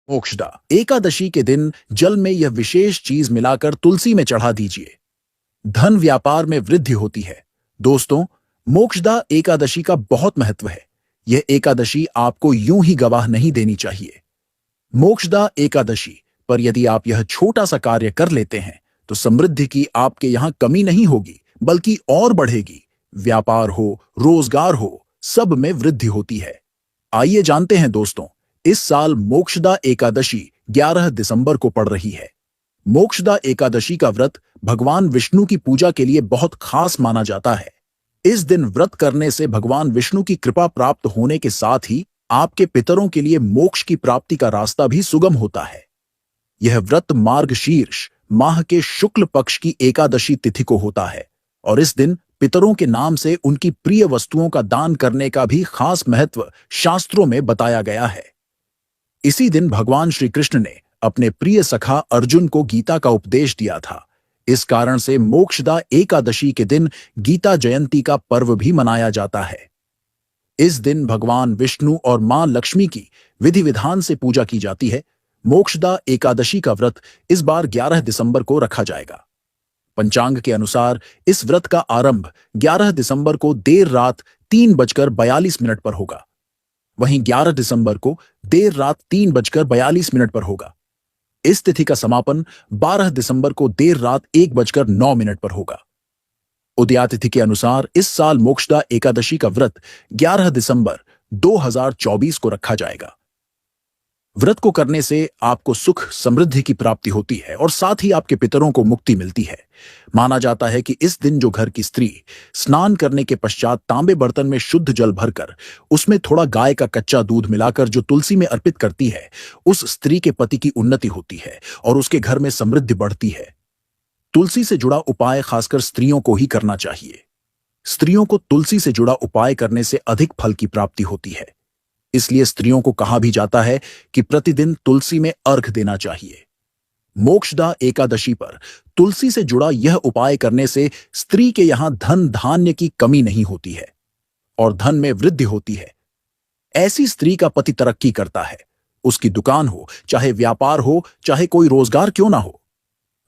मोक्षदा एकादशी के दिन जल में यह विशेष चीज मिलाकर तुलसी में चढ़ा दीजिए। धन व्यापार में वृद्धि होती है। दोस्तों, मोक्षदा एकादशी का बहुत महत्व है। यह एकादशी आपको यूं ही गवाह नहीं देनी चाहिए। मोक्षदा एकादशी पर यदि आप यह छोटा सा कार्य कर लेते हैं तो समृद्धि की आपके यहां कमी नहीं होगी, बल्कि और बढ़ेगी। व्यापार हो, रोजगार हो, सब में वृद्धि होती है। आइए जानते हैं दोस्तों, इस साल मोक्षदा एकादशी 11 दिसंबर को पड़ रही है। मोक्षदा एकादशी का व्रत भगवान विष्णु की पूजा के लिए बहुत खास माना जाता है। इस दिन व्रत करने से भगवान विष्णु की कृपा प्राप्त होने के साथ ही आपके पितरों के लिए मोक्ष की प्राप्ति का रास्ता भी सुगम होता है। यह व्रत मार्गशीर्ष माह के शुक्ल पक्ष की एकादशी तिथि को होता है और इस दिन पितरों के नाम से उनकी प्रिय वस्तुओं का दान करने का भी खास महत्व शास्त्रों में बताया गया है। इसी दिन भगवान श्री कृष्ण ने अपने प्रिय सखा अर्जुन को गीता का उपदेश दिया था। इस कारण से मोक्षदा एकादशी के दिन गीता जयंती का पर्व भी मनाया जाता है। इस दिन भगवान विष्णु और मां लक्ष्मी की विधि विधान से पूजा की जाती है। मोक्षदा एकादशी का व्रत इस बार 11 दिसंबर को रखा जाएगा। पंचांग के अनुसार इस व्रत का आरंभ 11 दिसंबर को देर रात 3:42 पर होगा। वहीं 11 दिसंबर को देर रात 3:42 पर होगा। इस तिथि का समापन 12 दिसंबर को देर रात 1:09 पर होगा। उदया तिथि के अनुसार इस साल मोक्षदा एकादशी का व्रत 11 दिसंबर 2024 को रखा जाएगा। व्रत को करने से आपको सुख समृद्धि की प्राप्ति होती है और साथ ही आपके पितरों को मुक्ति मिलती है। माना जाता है कि इस दिन जो घर की स्त्री स्नान करने के पश्चात तांबे बर्तन में शुद्ध जल भरकर उसमें थोड़ा गाय का कच्चा दूध मिलाकर जो तुलसी में अर्पित करती है, उस स्त्री के पति की उन्नति होती है और उसके घर में समृद्धि बढ़ती है। तुलसी से जुड़ा उपाय खासकर स्त्रियों को ही करना चाहिए। स्त्रियों को तुलसी से जुड़ा उपाय करने से अधिक फल की प्राप्ति होती है। इसलिए स्त्रियों को कहा भी जाता है कि प्रतिदिन तुलसी में अर्घ देना चाहिए। मोक्षदा एकादशी पर तुलसी से जुड़ा यह उपाय करने से स्त्री के यहां धन धान्य की कमी नहीं होती है और धन में वृद्धि होती है। ऐसी स्त्री का पति तरक्की करता है। उसकी दुकान हो, चाहे व्यापार हो, चाहे कोई रोजगार क्यों ना हो,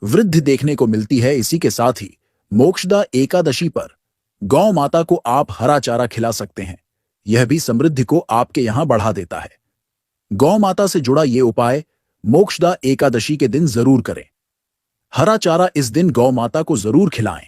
वृद्धि देखने को मिलती है। इसी के साथ ही मोक्षदा एकादशी पर गौ माता को आप हरा चारा खिला सकते हैं। यह भी समृद्धि को आपके यहां बढ़ा देता है। गौ माता से जुड़ा यह उपाय मोक्षदा एकादशी के दिन जरूर करें। हरा चारा इस दिन गौ माता को जरूर खिलाएं।